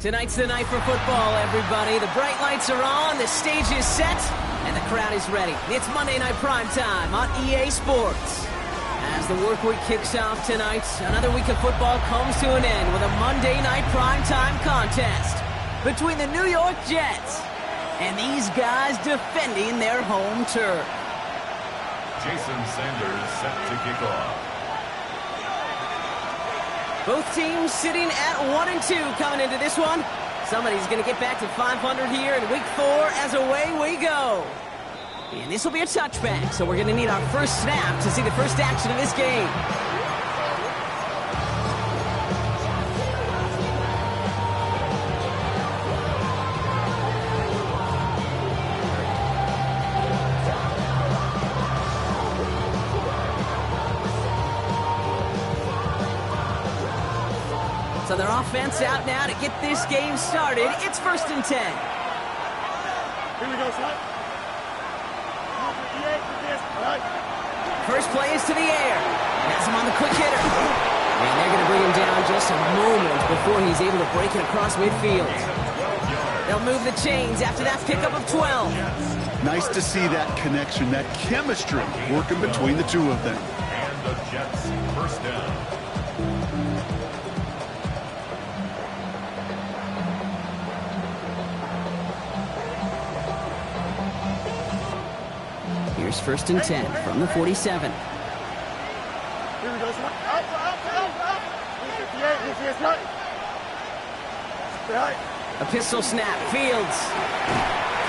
Tonight's the night for football, everybody. The bright lights are on, the stage is set, and the crowd is ready. It's Monday Night Primetime on EA Sports. As the work week kicks off tonight, another week of football comes to an end with a Monday Night Primetime contest between the New York Jets and these guys defending their home turf. Jason Sanders set to kick off. Both teams sitting at 1-2 coming into this one. Somebody's going to get back to 500 here in week 4 as away we go. And this will be a touchback, so we're going to need our first snap to see the first action of this game. So their offense out now to get this game started. It's 1st and 10. Here we go, son. First play is to the air. Has him on the quick hitter. And they're going to bring him down just a moment before he's able to break it across midfield. They'll move the chains after that pickup of 12. Nice to see that connection, that chemistry working between the two of them. And the Jets first down. Here's 1st and 10 from the 47. Here we go, son. Up. 58, right. Right. A pistol snap. Fields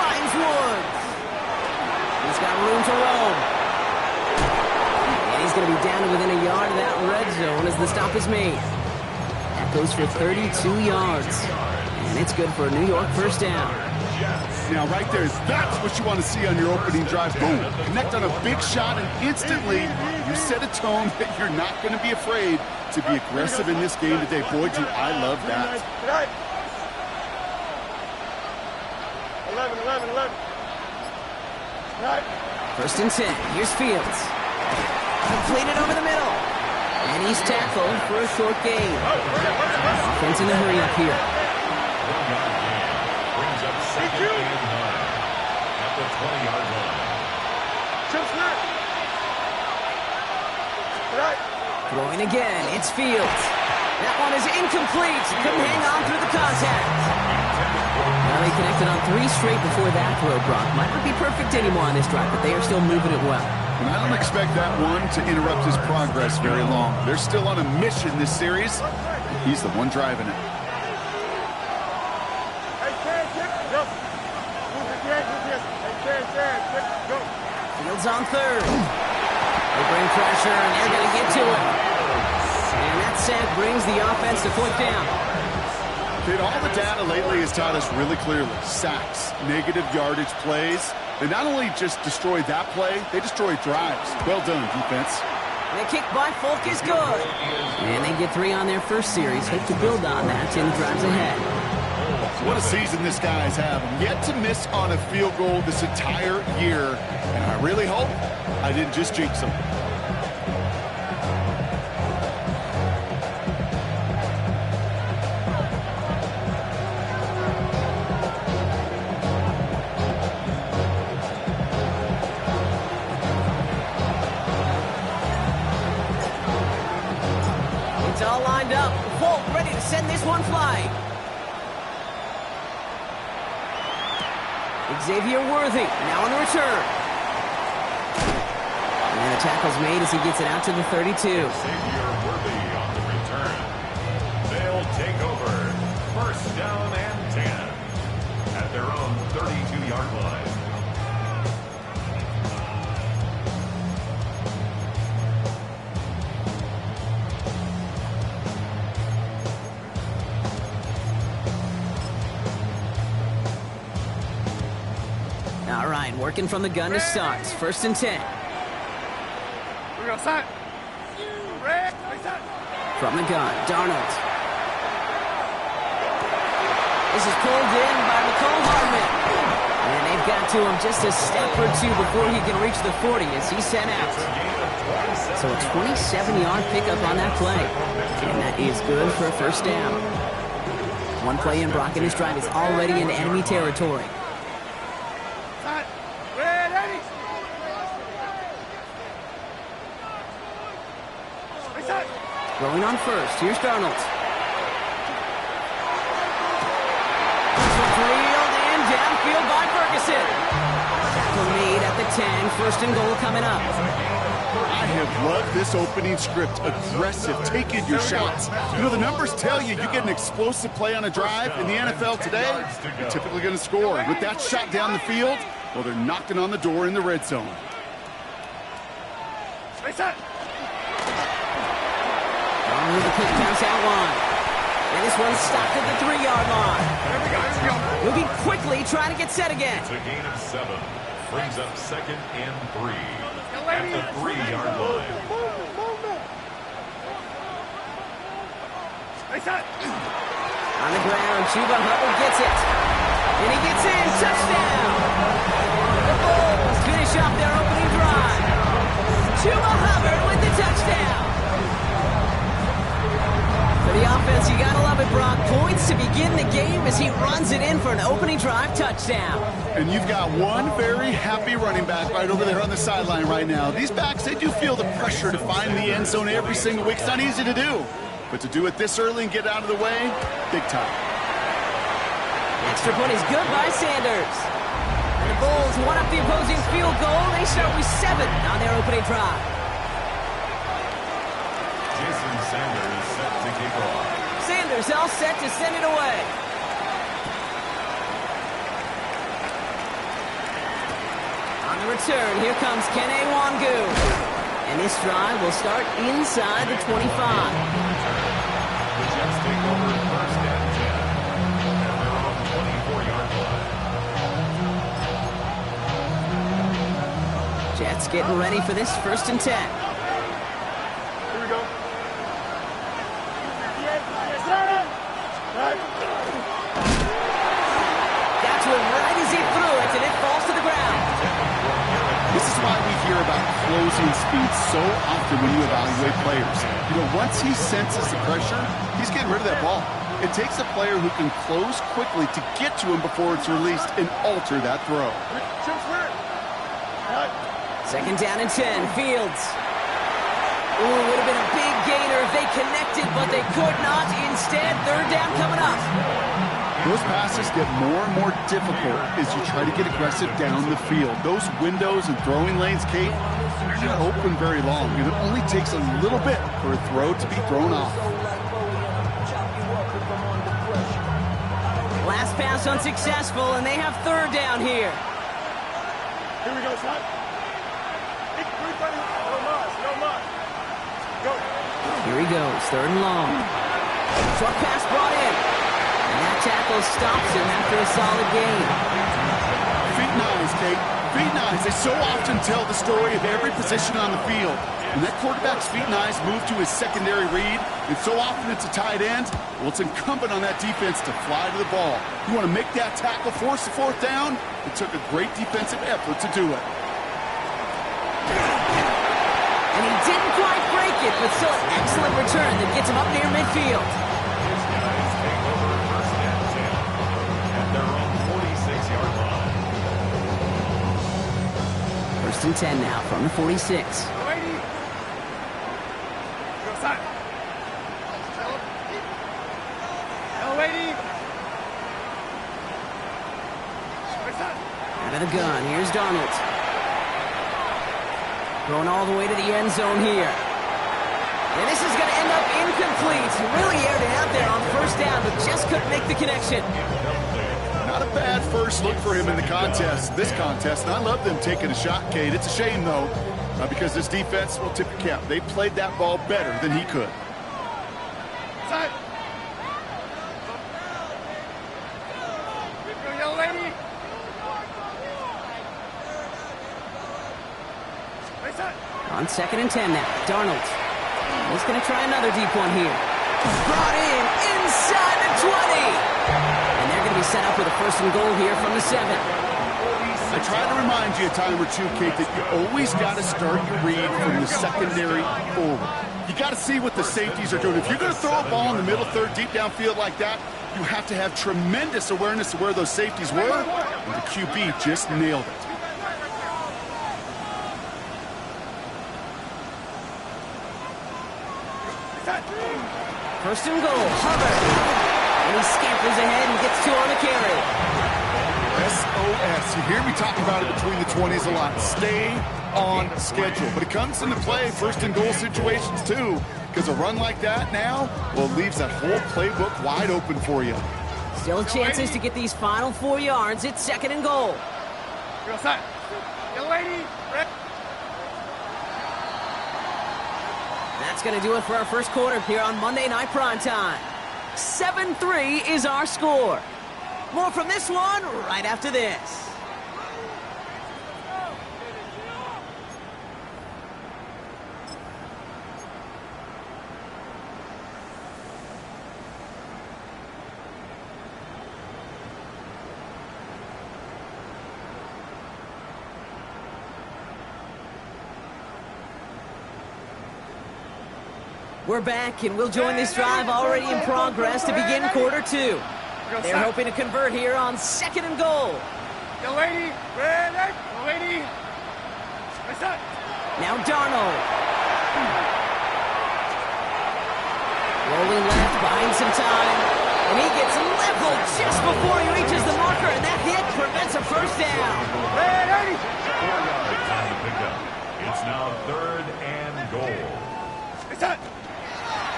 finds Woods. He's got room to roam. And he's going to be down to within a yard of that red zone as the stop is made. That goes for 32 yards. And it's good for a New York first down. Now, right there, that's what you want to see on your opening drive. Boom. Connect on a big shot, and instantly you set a tone that you're not going to be afraid to be aggressive in this game today. Boy, do I love that. 11. Right. 1st and 10. Here's Fields. Completed over the middle. And he's tackled for a short gain. Offense in a hurry up here. Brings up 2nd and 9 at the 20-yard line. Right. Throwing again. It's Fields. That one is incomplete. Couldn't hang on through the contact. Well, they connected on 3 straight before that throw, Brock. Might not be perfect anymore on this drive, but they are still moving it well. And I don't expect that one to interrupt his progress very long. They're still on a mission this series. He's the one driving it. Fields on 3rd. They bring pressure, and they're going to get to it. And that sack brings the offense to 4th down. All the data lately has taught us really clearly. Sacks, negative yardage plays. They not only just destroy that play, they destroy drives. Well done, defense. The kick by Folk is good. And they get 3 on their first series. Hope to build on that in the drives ahead. What a season this guy's having. Yet to miss on a field goal this entire year. And I really hope I didn't just jinx him. It's all lined up. Folk ready to send this one flying. Xavier Worthy now on the return. And the tackle's made as he gets it out to the 32. Xavier Worthy on the return. They'll take over 1st down and 10 at their own 32-yard line. All right, working from the gun to start. 1st and 10. We're going to sign. From the gun, Darnold. This is pulled in by Mecole Hardman. And they've got to him just a step or two before he can reach the 40 as he's sent out. So a 27-yard pickup on that play. And that is good for a first down. One play in, Brock, and this drive is already in enemy territory. Throwing on first. Here's Darnold. Field and downfield by Ferguson. Tackle made at the 10. First and goal coming up. I have loved this opening script. Aggressive, taking your shots. You know, the numbers tell you get an explosive play on a drive. In the NFL today, you're typically going to score. With that shot down the field, well, they're knocking on the door in the red zone. On with the quick bounce out line. And this one's stopped at the 3-yard line. Moving quickly, trying to get set again. It's a gain of 7. Brings up 2nd and 3 at the 3-yard line. On the ground, Chuba Hubbard gets it. And he gets in. Touchdown. The Bulls finish off their opening drive. Chuba Hubbard with the touchdown. For the offense, you gotta love it, Brock. Points to begin the game as he runs it in for an opening drive touchdown. And you've got one very happy running back right over there on the sideline right now. These backs, they do feel the pressure to find the end zone every single week. It's not easy to do. But to do it this early and get out of the way, big time. Extra point is good by Sanders. And the Bulls one up the opposing field goal. They start with 7 on their opening drive. Jason Sanders set to kick off. Sanders all set to send it away. On the return, here comes Kene Wangu. And this drive will start inside the 25. The Jets take over 1st and 10 at their own 24-yard line. Jets getting ready for this 1st and 10. Here we go. That's one right as he threw it, and it falls to the ground. This is why we hear about closing speed so often when you evaluate players. You know, once he senses the pressure, he's getting rid of that ball. It takes a player who can close quickly to get to him before it's released and alter that throw. 2nd down and 10, Fields. Ooh, would have been a big gainer if they connected, but they could not. Instead, 3rd down coming up. Those passes get more and more difficult as you try to get aggressive down the field. Those windows and throwing lanes, Kate, they're not open very long, and it only takes a little bit for a throw to be thrown off. Last pass unsuccessful, and they have 3rd down here. Here we go, son. No muss. Go. Here he goes, 3rd and long. Short pass brought in. And that tackle stops him after a solid gain. Feet and eyes, Kate. Feet and eyes. They so often tell the story of every position on the field. When that quarterback's feet and eyes move to his secondary read, and so often it's a tight end, well, it's incumbent on that defense to fly to the ball. You want to make that tackle, force the 4th down? It took a great defensive effort to do it. And he didn't quite break it, but still an excellent return that gets him up near midfield. These guys take over 1st and 10 at their own 46-yard line. 1st and 10 now from the 46. Out of the gun, here's Darnold. Going all the way to the end zone here. And this is going to end up incomplete. Really aired it out there on 1st down, but just couldn't make the connection. Not a bad first look for him in the contest, this contest. And I love them taking a shot, Kate. It's a shame, though, because this defense will tip your cap. They played that ball better than he could. Side. Young lady. On 2nd and 10 now, Darnold. He's going to try another deep one here. Brought in inside the 20. And they're going to be set up with a 1st and goal here from the 7. I try to remind you a time or two, Kate, that you always got to start your read from the secondary forward. You got to see what the safeties are doing. If you're going to throw a ball in the middle 3rd deep downfield like that, you have to have tremendous awareness of where those safeties were, and the QB just nailed it. First and goal, Hubbard. And he scampers ahead and gets 2 on the carry. SOS. You hear me talk about it between the 20s a lot. Stay on schedule. But it comes into play first and goal situations too, because a run like that now, well, leaves that whole playbook wide open for you. Still chances to get these final 4 yards. It's second and goal. Go outside. Young lady. That's going to do it for our first quarter here on Monday Night Primetime. 7-3 is our score. More from this one right after this. We're back, and we'll join this drive already in progress to begin quarter 2. They're hoping to convert here on second and goal. Young lady, ready? Young lady. Now Darnold. Rolling left, buying some time. And he gets leveled just before he reaches the marker, and that hit prevents a first down. Ready? 4 yards on the pickup. It's now third and goal.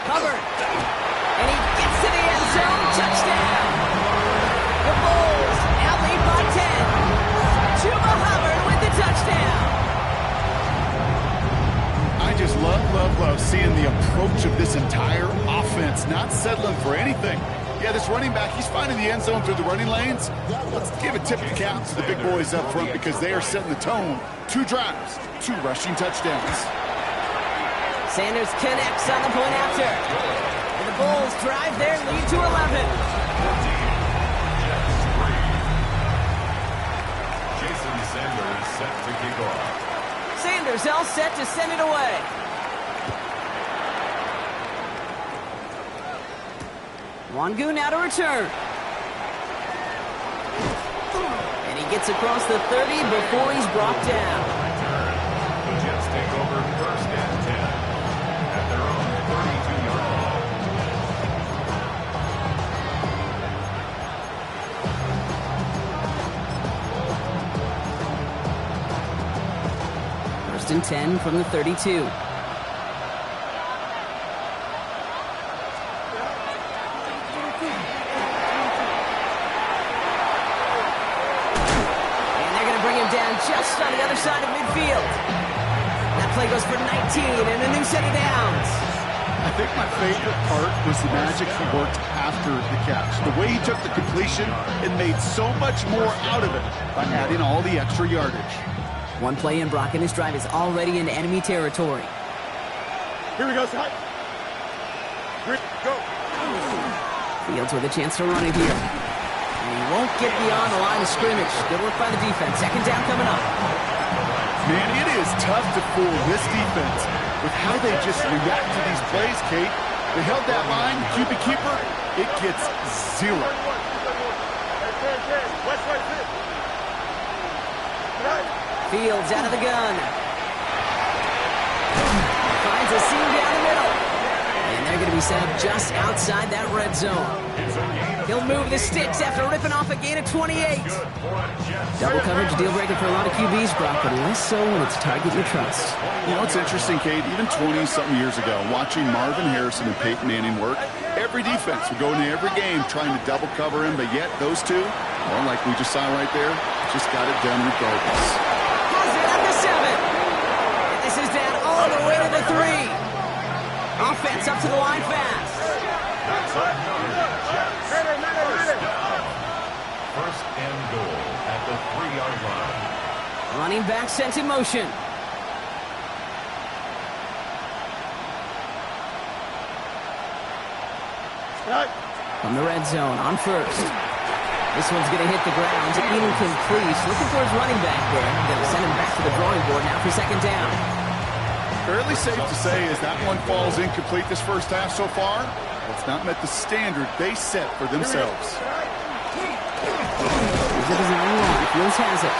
Hubbard. And he gets to the end zone. Touchdown. The Bulls now lead by 10. Chuba Hubbard with the touchdown. I just love seeing the approach of this entire offense, not settling for anything. Yeah, this running back, he's finding the end zone through the running lanes. Let's give a tip of the cap to the big boys up front because they are setting the tone. 2 drives, 2 rushing touchdowns. Sanders connects on the point after. And the Bulls drive their lead to 11. Jason Sanders set to kick off. Sanders all set to send it away. Wangu now to return. And he gets across the 30 before he's brought down. The Jets take over first and 10 at their own 32-yard line. First and 10 from the 32. Just on the other side of midfield. That play goes for 19 and a new set of downs. I think my favorite part was the magic he worked after the catch. The way he took the completion and made so much more out of it by adding all the extra yardage. One play in, Brock, and this drive is already into enemy territory. Here we go, Scott. Go. Fields with a chance to run it here. And he won't get beyond the line of scrimmage. Good work by the defense. Second down coming up. Man, it is tough to fool this defense with how they just react to these plays, Kate. They held that line, QB keeper, it gets 0. Fields out of the gun. Finds a seam down the middle. And they're going to be set up just outside that red zone. He'll move the sticks after ripping off a gain of 28. Double coverage deal breaker for a lot of QBs, Brock, but less so when it's a target you trust. You know, it's interesting, Kate, even 20-something years ago, watching Marvin Harrison and Peyton Manning work, every defense would go into every game trying to double cover him, but yet those two, well, like we just saw right there, just got it done regardless. Has it at the 7. And this is down all the way to the 3. Offense up to the line fast. First and goal at the 3-yard line. Running back sent in motion. From the red zone on first. This one's going to hit the ground. Incomplete. Looking for his running back there. Going to send him back to the drawing board now for second down. Fairly safe to say as that one falls incomplete this first half so far, It's not met the standard they set for themselves. Here's a design run. Fields has it.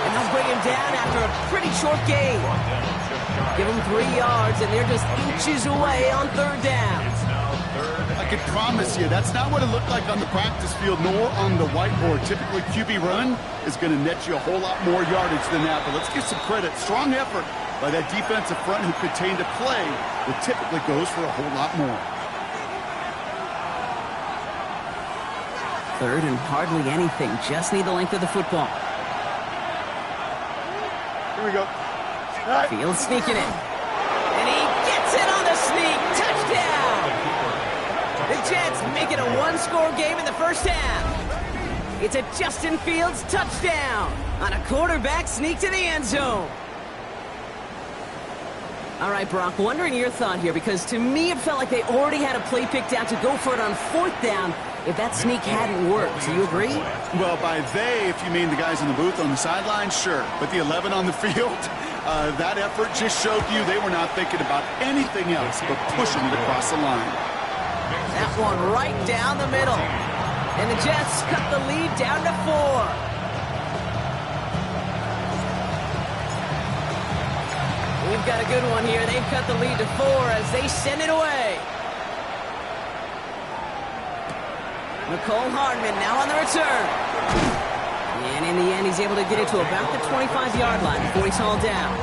And they'll bring him down after a pretty short gain. Give him 3 yards, and they're just inches away on third down. I can promise you, that's not what it looked like on the practice field, nor on the whiteboard. Typically, QB run is going to net you a whole lot more yardage than that. But let's give some credit. Strong effort by that defensive front who contained a play that typically goes for a whole lot more. Third and hardly anything. Just need the length of the football. Here we go. Fields sneaking in. And he gets it on the sneak. Touchdown! The Jets make it a one-score game in the first half. It's a Justin Fields touchdown on a quarterback sneak to the end zone. All right, Brock, wondering your thought here, because to me it felt like they already had a play picked out to go for it on fourth down if that sneak hadn't worked. Do you agree? Well, by they, if you mean the guys in the booth on the sideline, sure. But the 11 on the field, that effort just showed you they were not thinking about anything else but pushing it across the line. That one right down the middle. And the Jets cut the lead down to 4. We've got a good one here. They've cut the lead to 4 as they send it away. Nicole Hardman now on the return. And in the end, he's able to get it to about the 25-yard line before he's hauled down.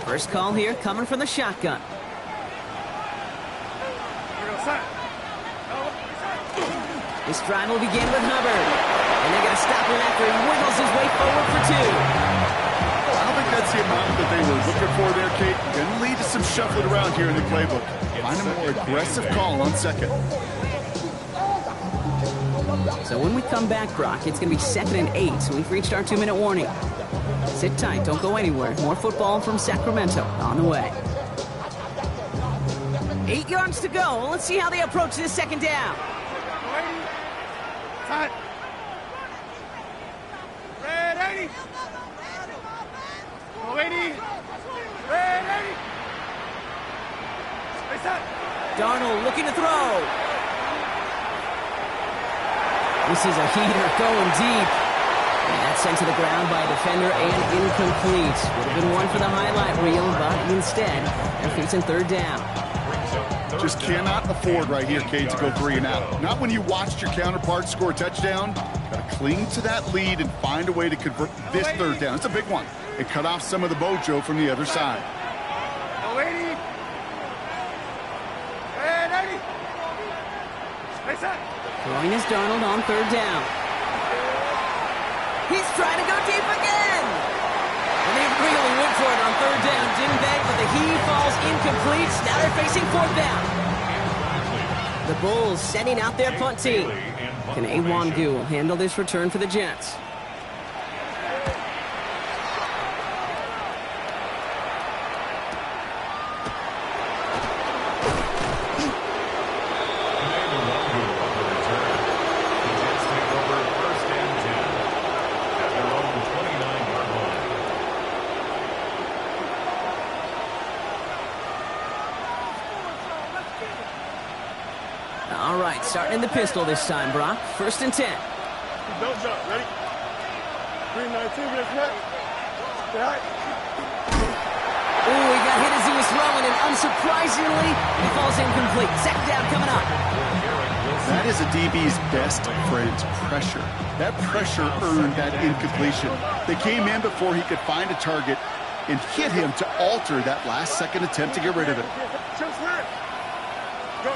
First call here coming from the shotgun. This drive will begin with Hubbard. And they're going to stop him after he wiggles his way forward for 2. I don't think that's the amount that they were looking for there, Kate. Going to lead to some shuffling around here in the playbook. Find a more aggressive call on second. So when we come back, Brock, it's going to be 2nd and 8. So we've reached our 2-minute warning. Sit tight. Don't go anywhere. More football from Sacramento on the way. 8 yards to go. Let's see how they approach this second down. Cut. Red 80. Go 80. Red 80. Space out. Darnold looking to throw. This is a heater going deep. And that's sent to the ground by a defender and incomplete. Would have been one for the highlight reel, but instead, they're facing third down. Just cannot afford right here, Kate, to go 3 and out. Not when you watched your counterpart score a touchdown. Got to cling to that lead and find a way to convert this third down. It's a big one. And cut off some of the mojo from the other side. Go 80. Red 80. Space out. Throwing is Darnold on third down. He's trying to go deep again. And they really went for it on third down, didn't they? But the heave falls incomplete. Now they're facing fourth down. The Bulls setting out their punt team. Can Awangu handle this return for the Jets? All right, starting in the pistol this time, Brock. 1st and 10. Don't jump. Ready? 3-9-2 minutes left. Stay high. Ooh, he got hit as he was throwing, and unsurprisingly, he falls incomplete. Second down coming up. That is a DB's best friend, pressure. That pressure earned that incompletion. They came in before he could find a target and hit him to alter that last-second attempt to get rid of it. Go.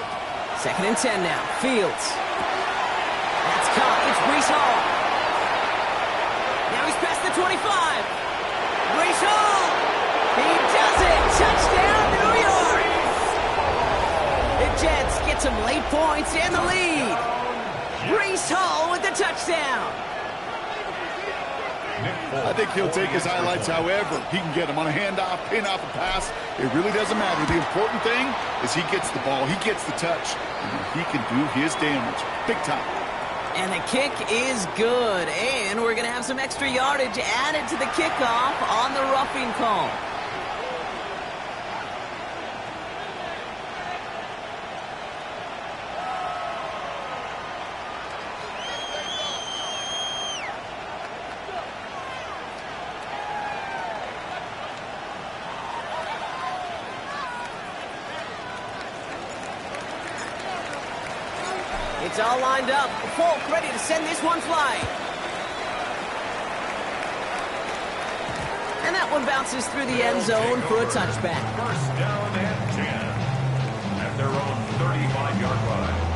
2nd and 10 now. Fields. That's caught. It's Breece Hall. Now he's past the 25. Breece Hall. He does it. Touchdown, New York. The Jets get some late points and the lead. Breece Hall with the touchdown. I think he'll take his highlights however he can get them on a handoff, pin off a pass. It really doesn't matter. The important thing is he gets the ball, he gets the touch, and he can do his damage. Big time. And the kick is good. And we're going to have some extra yardage added to the kickoff on the roughing call. It's all lined up. Folk ready to send this one flying. And that one bounces through the end zone for a touchback. First down and 10 at their own 35-yard line.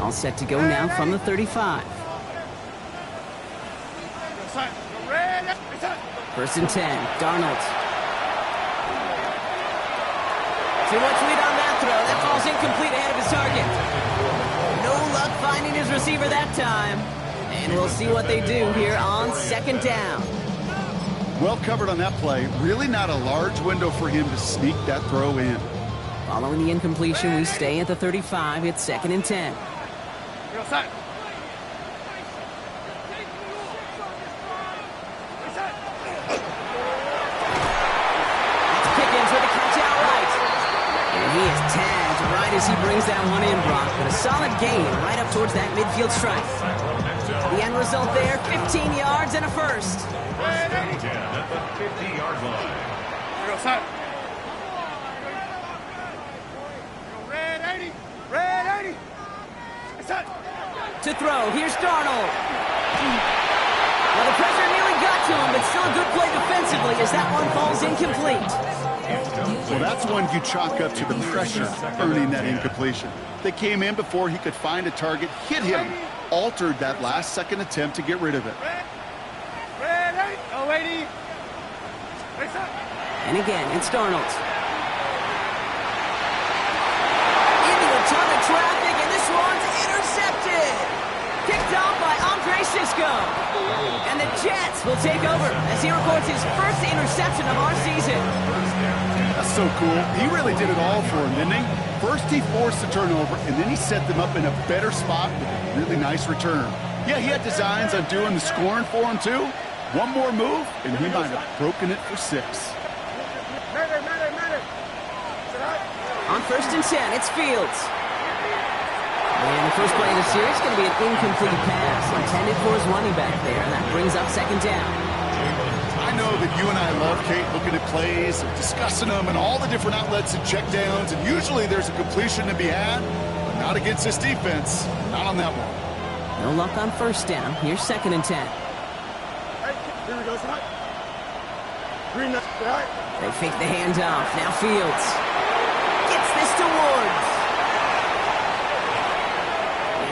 All set to go now from the 35. First and 10, Darnold. Too much lead on that throw. That falls incomplete ahead of his target. No luck finding his receiver that time. And we'll see what they do here on second down. Well covered on that play. Really not a large window for him to sneak that throw in. Following the incompletion, we stay at the 35. It's second and 10. As he brings that one in, Brock, but a solid gain right up towards that midfield stripe. The end result there, 15 yards and a first. First and 10 at the 50-yard line. Red 80. To throw, here's Darnold. Well, the pressure nearly got to him, but still a good play defensively as that one falls incomplete. Well, that's one you chalk up to the pressure earning that incompletion. They came in before he could find a target, hit him, altered that last-second attempt to get rid of it. And again, it's Darnold. Into a ton of traffic, and this one's intercepted. Picked off by Andre Sisco. And the Jets will take over as he records his first interception of our season. That's so cool. He really did it all for him, didn't he? First he forced the turnover, and then he set them up in a better spot with a really nice return. Yeah, he had designs on doing the scoring for him, too. One more move, and he might have broken it for 6. On first and 10, it's Fields. And the first play of the series is going to be an incomplete pass intended for his running back there, and that brings up second down. I know that you and I love, Kate, looking at plays, and discussing them, and all the different outlets and checkdowns, and usually there's a completion to be had, but not against this defense. Not on that one. No luck on first down. Here's second and 10. Here we go, son. Green, right. They fake the handoff. Now Fields gets this to Woods.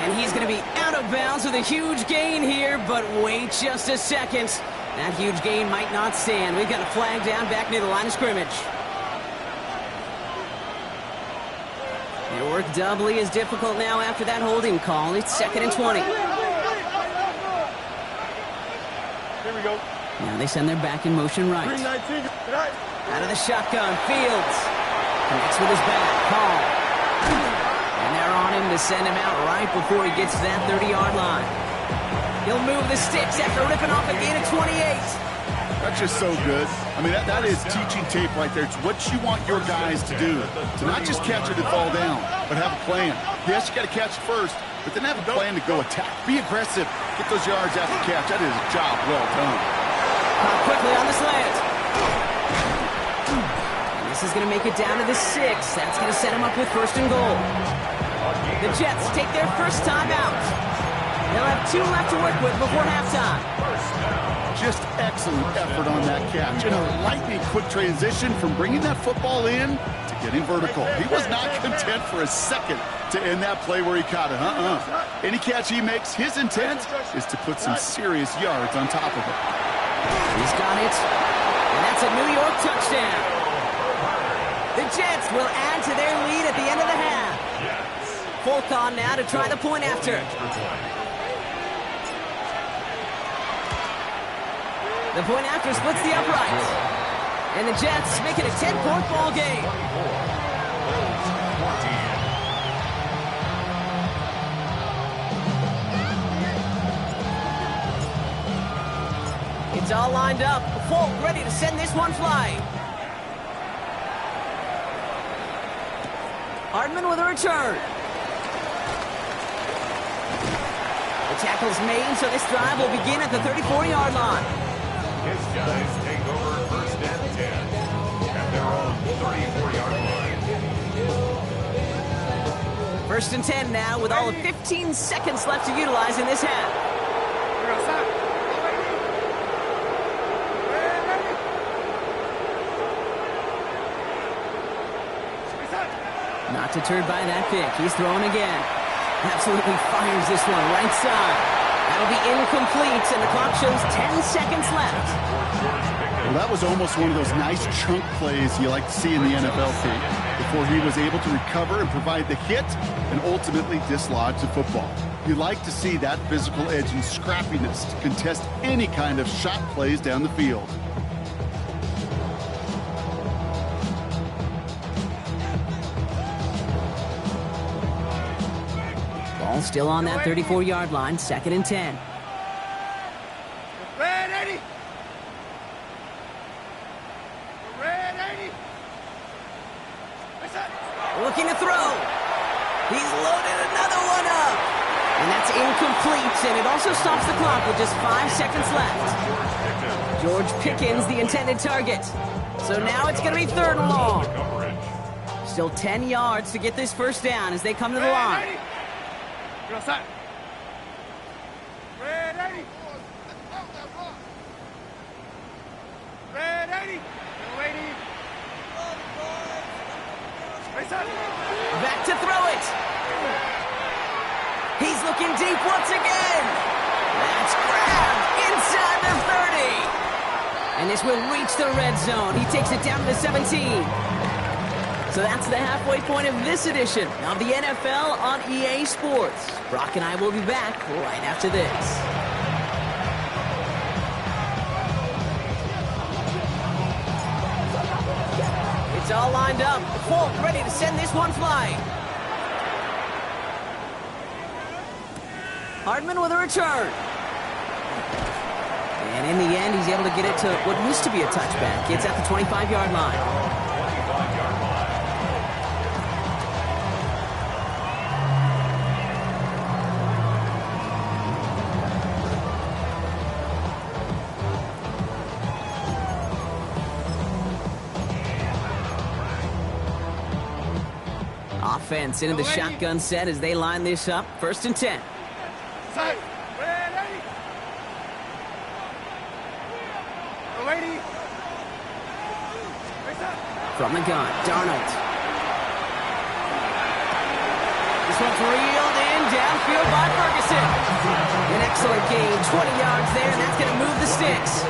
And he's going to be out of bounds with a huge gain here, but wait just a second. That huge gain might not stand. We've got a flag down back near the line of scrimmage. It worked doubly as difficult now after that holding call. It's second and 20. Here we go. Now they send their back in motion right. Green 19, right. Out of the shotgun, Fields connects with his back. Call. And they're on him to send him out right before he gets to that 30-yard line. He'll move the sticks after ripping off a gain of 28. That's just so good. I mean, that is teaching tape right there. It's what you want your guys to do. To not just catch it and fall down, but have a plan. Yes, you got to catch it first, but then have a plan to go attack. Be aggressive. Get those yards after catch. That is a job well done. Caught quickly on the slant. And this is going to make it down to the 6. That's going to set him up with first and goal. The Jets take their first time out. They'll have 2 left to work with before halftime. Just excellent effort on that catch. And a lightning quick transition from bringing that football in to getting vertical. He was not content for a second to end that play where he caught it. Any catch he makes, his intent is to put some serious yards on top of it. He's got it. And that's a New York touchdown. The Jets will add to their lead at the end of the half. Folk on now to try the point after. The point after splits the uprights. And the Jets make it a 10-point ball game. It's all lined up. Folk ready to send this one flying. Hardman with a return. The tackle's made, so this drive will begin at the 34-yard line. His guys take over first and 10 at their own 34-yard line. First and 10 now with all of 15 seconds left to utilize in this half. Not deterred by that pick. He's throwing again. Absolutely fires this one right side. That'll be incomplete, and the clock shows 10 seconds left. Well, that was almost one of those nice chunk plays you like to see in the NFL, Pete, before he was able to recover and provide the hit and ultimately dislodge the football. You like to see that physical edge and scrappiness to contest any kind of shot plays down the field. Ball still on that 34-yard line, second and 10. Ready? Looking to throw. He's loaded another one up. And that's incomplete, and it also stops the clock with just 5 seconds left. George Pickens, the intended target. So now it's going to be third and long. Still 10 yards to get this first down as they come to the line. Back to throw it. He's looking deep once again. That's grabbed inside the 30. And this will reach the red zone. He takes it down to the 17. So that's the halfway point of this edition of the NFL on EA Sports. Brock and I will be back right after this. It's all lined up. Folk ready to send this one flying. Hardman with a return. And in the end, he's able to get it to what used to be a touchback. It's at the 25-yard line. Offense into the shotgun set as they line this up. First and 10. From the gun, Darnold. This one's reeled in downfield by Ferguson. An excellent gain, 20 yards there, and that's going to move the sticks.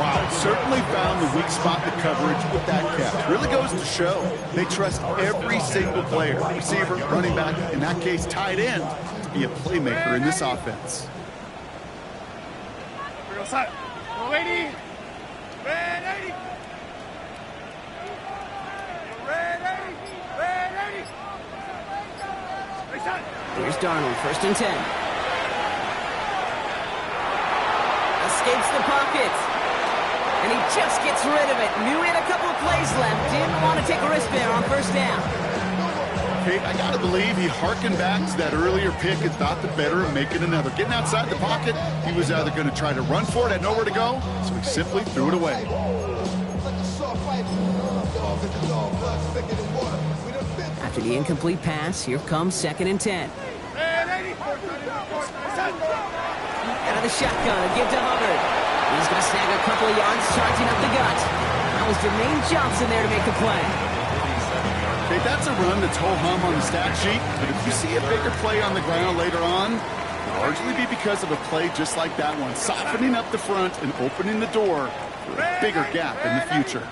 Wow, certainly found the weak spot in the coverage with that catch. Really goes to show they trust every single player, receiver, running back, in that case tight end, to be a playmaker in this offense. Here's Darnold, first and 10. Escapes the pocket. And he just gets rid of it. Knew he had a couple of plays left. Didn't want to take a risk there on first down. Okay, I got to believe he harkened back to that earlier pick and thought the better of making another. Getting outside the pocket, he was either going to try to run for it, had nowhere to go, so he simply threw it away. After the incomplete pass, here comes second and 10. Out of the shotgun, a give to Hubbard. He's going to snag a couple of yards, charging up the gut. That was Jermaine Johnson there to make the play. Okay, that's a run that's ho-hum on the stat sheet, but if you see a bigger play on the ground later on, it'll largely be because of a play just like that one, softening up the front and opening the door for a bigger gap in the future.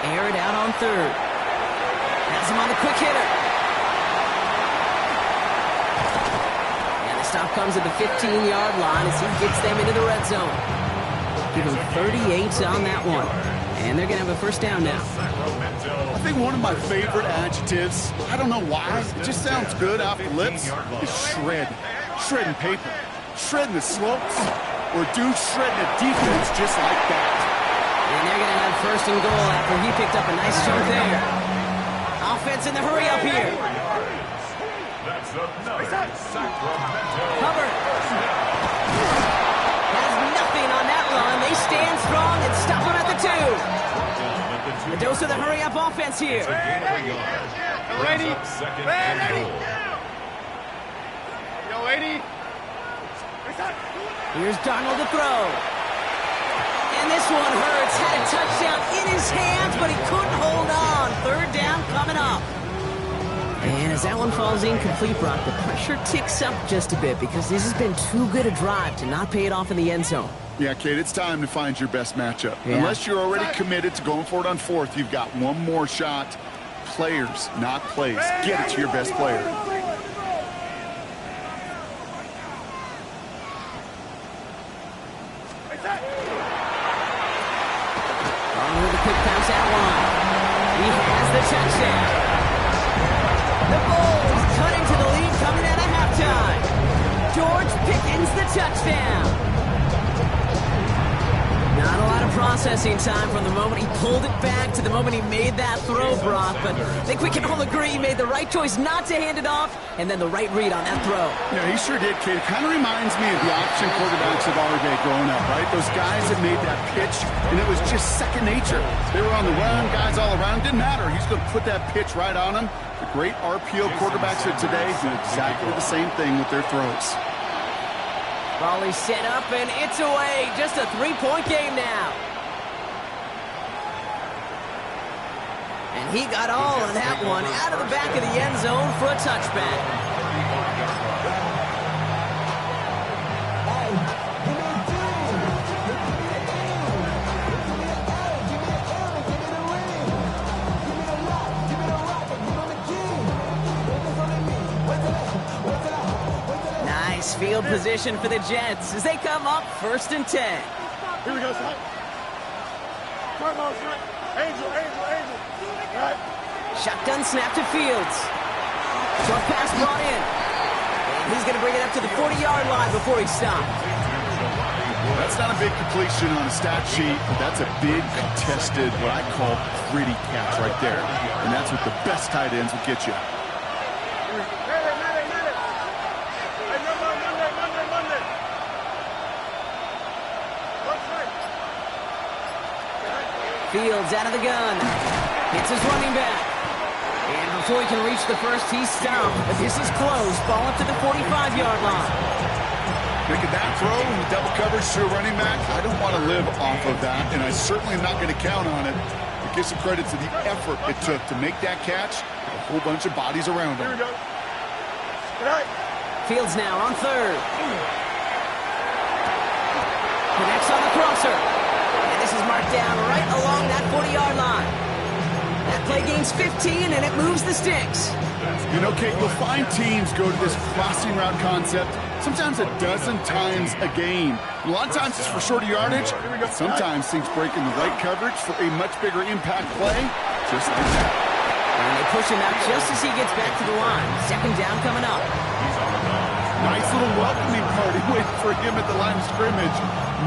Air it out on third. Has him on the quick hitter. And the stop comes at the 15-yard line as he gets them into the red zone. Give him 38 on that one. And they're going to have a first down now. I think one of my favorite adjectives, I don't know why, it just sounds good off the lips, is shred. Shredding paper. Shredding the slopes. Or dude shredding a defense just like that. And they're going to have first and goal after he picked up a nice chunk there. Offense in the hurry up here. That's another Sacramento. Hubbard has nothing on that run. They stand strong and stop him at the 2. A dose of the hurry-up offense here. Ready? Second and goal. Yo, 80. Here's Darnold to throw. And this one hurts. Had a touchdown in his hands, but he couldn't hold on. Third down coming up. And as that one falls incomplete, Brock, the pressure ticks up just a bit because this has been too good a drive to not pay it off in the end zone. Yeah, Kate, it's time to find your best matchup. Yeah. Unless you're already committed to going for it on fourth, you've got one more shot. Players, not plays. Get it to your best player. On with the quick pass out line. He has the touchdown. The Bulls cutting to the lead coming out of halftime. George Pickens the touchdown. Not a lot of processing time from the moment he pulled it back to the moment he made that throw, Brock. But I think we can all agree he made the right choice not to hand it off and then the right read on that throw. Yeah, he sure did, Kate. It kind of reminds me of the option quarterbacks of our day growing up, right? Those guys that made that pitch, and it was just second nature. They were on the run, guys all around. Didn't matter. He's going to put that pitch right on him. The great RPO quarterbacks of today do exactly the same thing with their throws. Ball is set up, and it's away. Just a 3-point game now. And he got all of that one out of the back of the end zone for a touchback. Nice field position for the Jets as they come up 1st and 10. Here we go, son. Come on, son. Angel. Right. Shotgun snap to Fields. Short pass brought in. And he's going to bring it up to the 40-yard line before he stopped. That's not a big completion on a stat sheet, but that's a big contested, what I call gritty catch right there. And that's what the best tight ends will get you. Fields out of the gun. Hits his running back. And before he can reach the first, he's stopped. But this is close. Ball up to the 45-yard line. Making that throw in double coverage to a running back, I don't want to live off of that, and I certainly am not going to count on it. But give some credit to the effort it took to make that catch with a whole bunch of bodies around him. Here we go. Right. Fields now on 3rd. Connects on the crosser. And this is marked down right along that 40-yard line. That play gains 15, and it moves the sticks. You know, Kate, you'll find teams go to this crossing route concept sometimes a dozen times a game. A lot of times it's for shorter yardage. Sometimes things break in the right coverage for a much bigger impact play, just like that. And they push him out just as he gets back to the line. 2nd down coming up. Nice little welcoming party waiting for him at the line of scrimmage.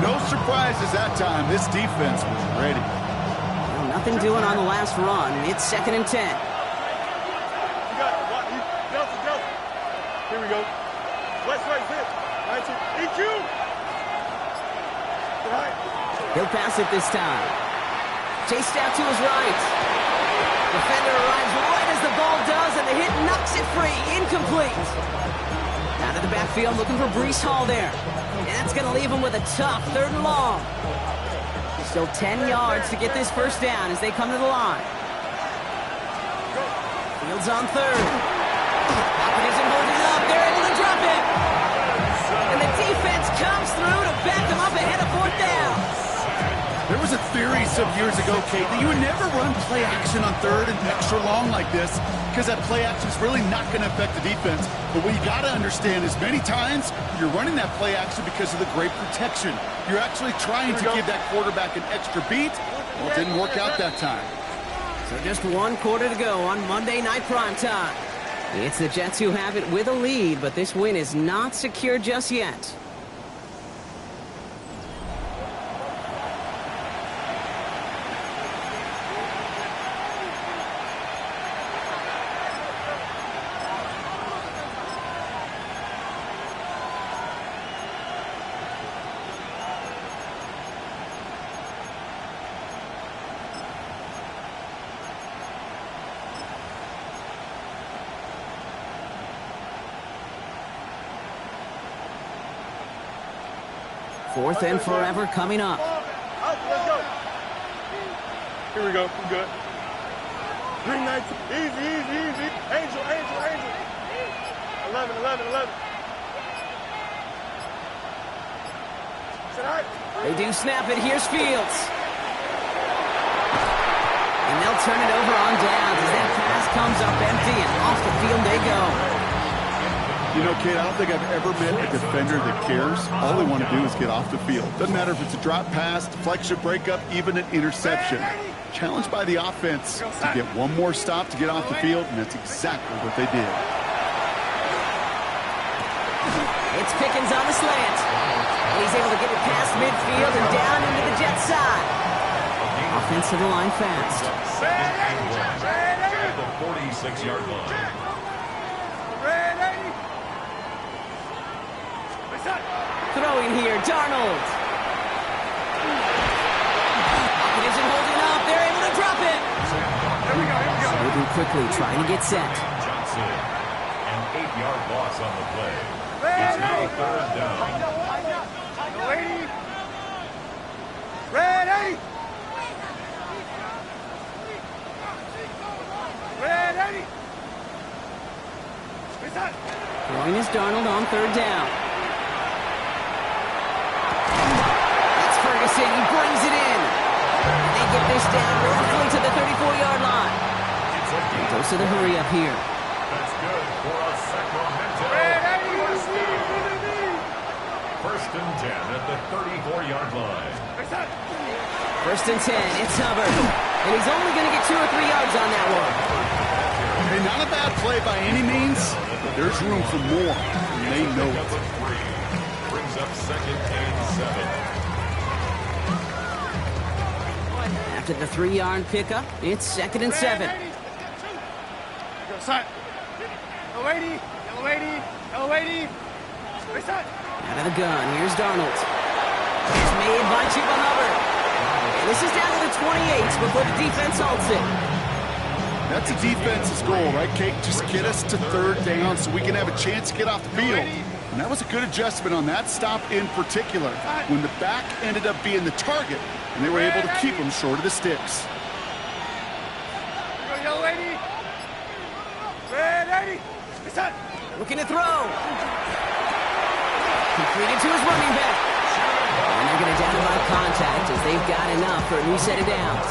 No surprises that time. This defense was ready. Well, nothing doing on the last run. It's 2nd and 10. You got it. Delta. Here we go. West right zip. Right to EQ. Right. He'll pass it this time. Chased out to his right. Defender arrives right as the ball does, and the hit knocks it free. Incomplete. Out of the backfield, looking for Breece Hall there. And that's going to leave him with a tough 3rd and long. Still 10 yards to get this first down as they come to the line. Fields on 3rd. Pocket isn't holding up. They're able to drop it. And the defense comes through to back them up ahead of 4th down. There was a theory some years ago, Kate, that you would never run play action on third and extra long like this because that play action is really not going to affect the defense. But what you got to understand is many times you're running that play action because of the great protection. You're actually trying to give that quarterback an extra beat. Well, it didn't work out that time. So just 1 quarter to go on Monday Night Primetime. It's the Jets who have it with a lead, but this win is not secure just yet. Fourth and forever coming up. Out, let's go. Here we go. We good. 319. Easy. Angel. 11. Sit high. They do snap it. Here's Fields. And they'll turn it over on downs as that pass comes up empty and off the field they go. You know, Kate, I don't think I've ever met a defender that cares. All they want to do is get off the field. Doesn't matter if it's a drop pass, deflection, breakup, even an interception. Challenged by the offense to get one more stop to get off the field, and that's exactly what they did. It's Pickens on the slant. And he's able to get it past midfield and down into the Jets side. Offensive line fast. At the 46-yard line. Throwing here, Darnold. It isn't holding up. They're able to drop it. Moving quickly, trying to get set. Johnson, an 8-yard loss on the play. It's now 3rd down. Ready. Throwing is Darnold on 3rd down. He brings it in. They get this down roughly to the 34-yard line. Goes to the hurry up here. That's good for a Sacramento. First and 10 at the 34-yard line. First and 10. It's Hubbard. And he's only going to get 2 or 3 yards on that one. Hey, not a bad play by any means, but there's room for more, and they know it. Brings up 2nd and 7. After the 3-yard pickup, it's 2nd and 7. Go, side. Yellow 80. Out of the gun, here's Darnold. It's made by Chuba Hubbard. And this is down to the 28 before the defense halts it. That's a defense's goal, right, Kate? Just get us to 3rd down so we can have a chance to get off the field. And that was a good adjustment on that stop in particular, when the back ended up being the target, and they were able to keep him short of the sticks. Looking to throw. Completed to his running back. And they're going to down by contact as they've got enough for a new set of downs.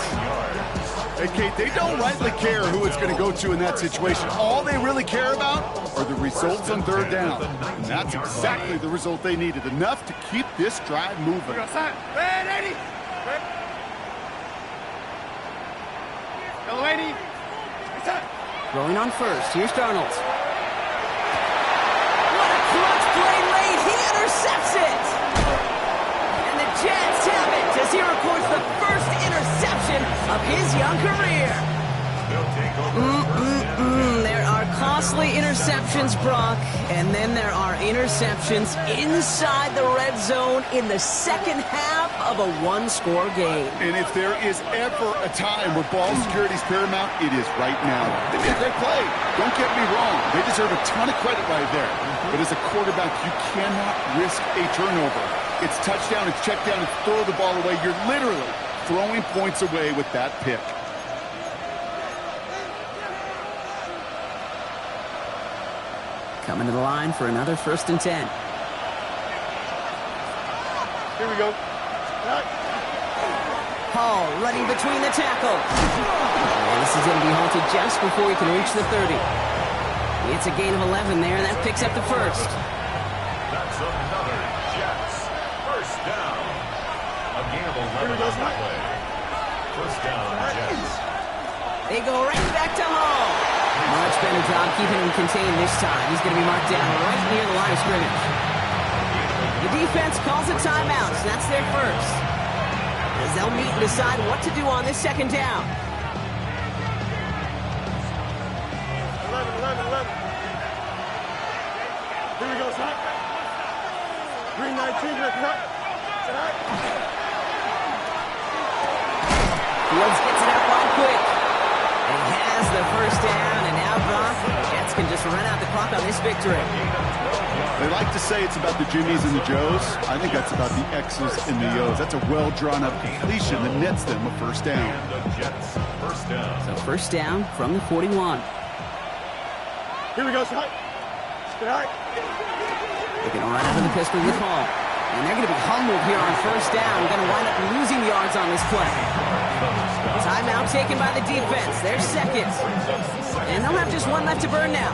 Hey, Kate, they don't rightly care who it's going to go to in that situation. All they really care about are the results on 3rd down. And that's exactly the result they needed. Enough to keep this drive moving. Rolling on first. Here's Darnold. What a clutch play late. He intercepts it. And the Jets have it as he records the first interception of his young career. There are costly interceptions, Brock, and then there are interceptions inside the red zone in the second half of a one-score game. And if there is ever a time where ball security is paramount, it is right now. They made a great play. Don't get me wrong. They deserve a ton of credit right there. But as a quarterback, you cannot risk a turnover. It's touchdown, it's check down, it's throw the ball away. You're literally throwing points away with that pick. Coming to the line for another 1st and 10. Here we go. Hall running between the tackles. And this is going to be halted just before he can reach the 30. It's a gain of 11 there, and that picks up the first. That's another Jets first down. A gain of 11 on that play. First down, Jets. They go right back to Hall. Much better job keeping him contained this time. He's going to be marked down right near the line of scrimmage. The defense calls a timeout, so that's their first. As they'll meet and decide what to do on this second down. 11. Here we go, son. Green 19, let's run. Fields gets it up on quick. And he has the first down, and now Brock, the Jets can just run out the clock on this victory. They like to say it's about the Jimmies and the Joes. I think that's about the X's and the O's. That's a well-drawn-up completion that nets them a first down. And the Jets first down. So first down from the 41. Here we go, son. Stay. They're going to run out of the pistol with Hall. And they're going to be humbled here on first down. Going to wind up losing yards on this play. Timeout taken by the defense. They're second. And they'll have just one left to burn now.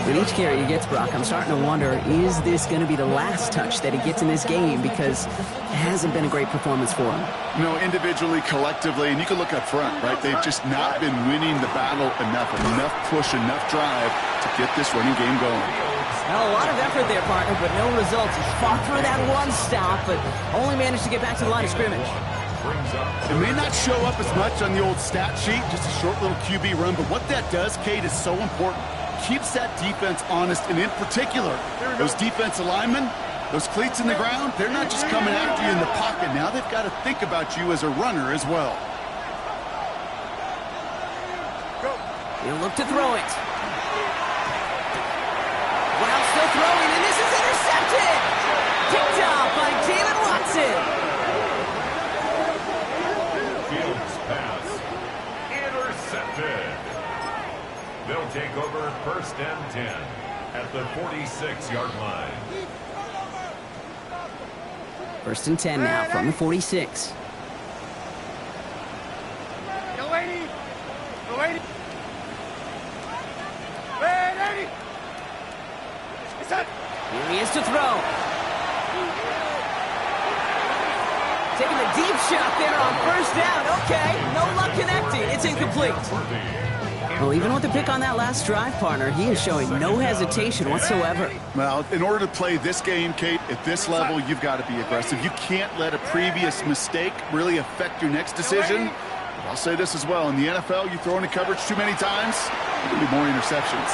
With each carry he gets, Brock, I'm starting to wonder, is this going to be the last touch that he gets in this game? Because it hasn't been a great performance for him. No, individually, collectively, and you can look up front, right? They've just not been winning the battle enough push, enough drive to get this running game going. Well, a lot of effort there, partner, but no results. He fought through that one stop, but only managed to get back to the line of scrimmage. It may not show up as much on the old stat sheet, just a short little QB run, but what that does, Kate, is so important. Keeps that defense honest, and in particular, those defensive linemen, those cleats in the ground, they're not just coming after you in the pocket. Now they've got to think about you as a runner as well. He'll look to throw it. While still throwing, and this is intercepted! Picked off by David Watson. Fields pass. Intercepted. They'll take over first and 10 at the 46-yard line. First and 10 now from the 46. Go 80. Go 80. Red 80. It's set. Here he is to throw. Taking a deep shot there on first down. Okay, no luck connecting. It's incomplete. Well, even with the pick on that last drive, partner, he is showing no hesitation whatsoever. Well, in order to play this game, Kate, at this level, you've got to be aggressive. You can't let a previous mistake really affect your next decision. But I'll say this as well. In the NFL, you throw into coverage too many times, there'll be more interceptions.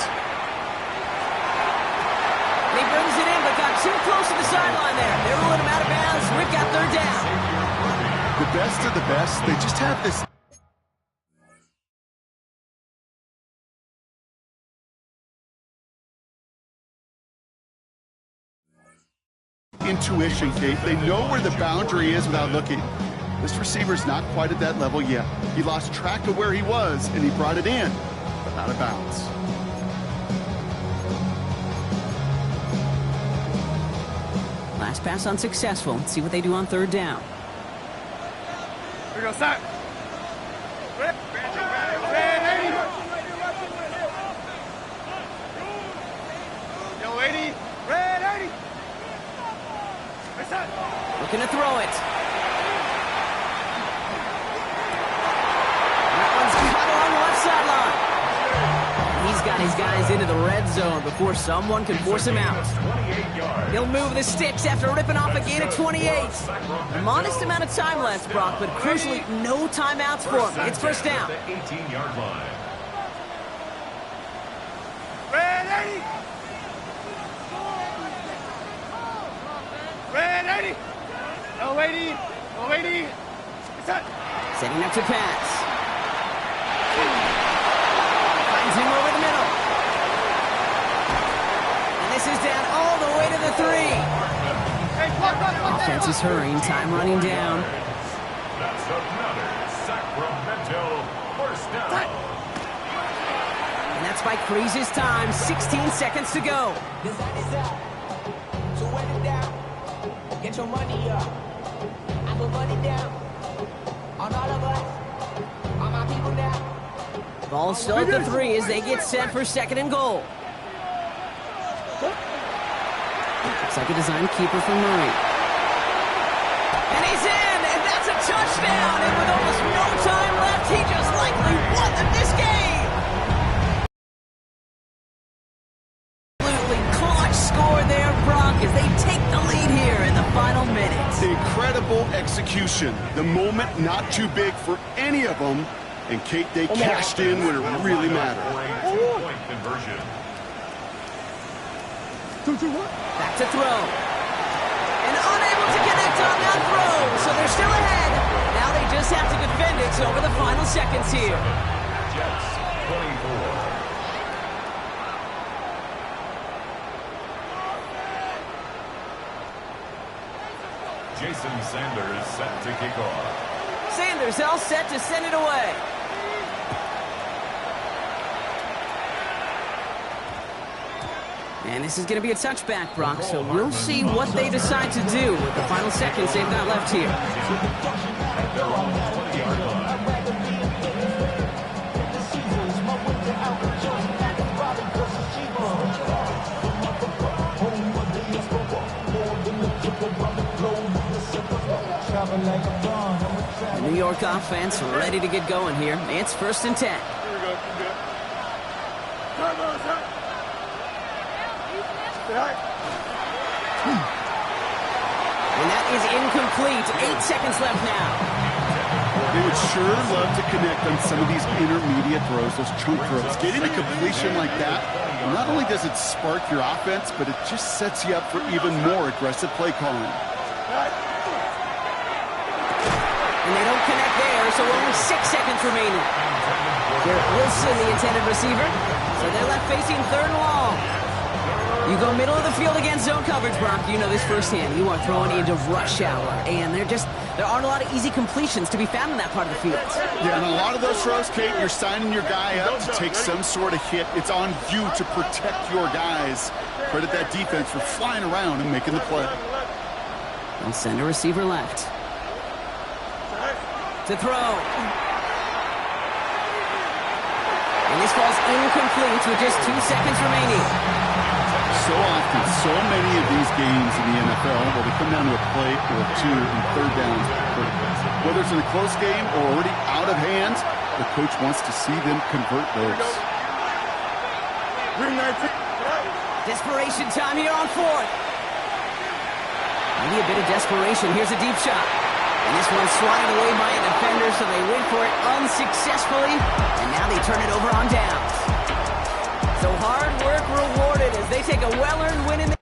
He brings it in, but got too close to the sideline there. They're ruling him out of bounds. We've got third down. The best of the best, they just have this intuition, Kate. They know where the boundary is without looking. This receiver's not quite at that level yet. He lost track of where he was, and he brought it in, but out of bounds. Last pass unsuccessful. Let's see what they do on third down. Here we go, set. Red 80. Yo 80. Red 80. It's set. Looking to throw it. That one's cut along the left sideline. He's got his guys into the red zone before someone can force him out. He'll move the sticks after ripping off a gain of 28. A modest amount of time left, Brock, but crucially, no timeouts for him. It's first down. 18-yard line. Red 80. Red 80. No 80. No 80. It's set. Setting up to pass. Finds him over the middle. And this is down all the way to the 3. Offense is hurrying, time running down. That's another Sacramento first down. And that's by Kreese's time, 16 seconds to go. The sun is up, so wet it down. Get your money up. I put money down. Ball still at the 3 as they get set for second and goal. Looks like a designed keeper from Murray. And he's in, and that's a touchdown. And with almost no time left, he just likely won them this game. Absolutely clutch score there, Brock, as they take the lead here in the final minutes. Incredible execution. The moment not too big for any of them. And Kate, they cashed in when it really mattered. Two-point conversion. Back to throw. And unable to connect on that throw, so they're still ahead. Now they just have to defend it over the final seconds here. Jets, 24. Jason Sanders set to kick off. Sanders all set to send it away. And this is going to be a touchback, Brock, so we'll see what they decide to do with the final seconds they've got left here. They're on the 20-yard line. The New York offense ready to get going here. It's 1st and 10. Here we go. Time on, time. Stay high. And that is incomplete. 8 seconds left now. They would sure love to connect on some of these intermediate throws, those chunk throws. Getting a completion like that, not only does it spark your offense, but it just sets you up for even more aggressive play calling. And they don't connect there, so only 6 seconds remaining. Garrett Wilson, the intended receiver. So they're left facing 3rd and long. You go middle of the field against zone coverage, Brock. You know this firsthand. You are throwing into rush hour. And there aren't a lot of easy completions to be found in that part of the field. Yeah, and a lot of those throws, Kate, you're signing your guy up to take some sort of hit. It's on you to protect your guys. Credit that defense for flying around and making the play. They'll send a receiver left. To throw. And this falls incomplete with just 2 seconds remaining. So often, so many of these games in the NFL, well, they come down to a play or two in 3rd downs. Whether it's in a close game or already out of hand, the coach wants to see them convert those. Desperation time here on 4th. Maybe a bit of desperation. Here's a deep shot. And this one's swatted away by a defender, so they went for it unsuccessfully. And now they turn it over on downs. So hard work rewarded as they take a well-earned win in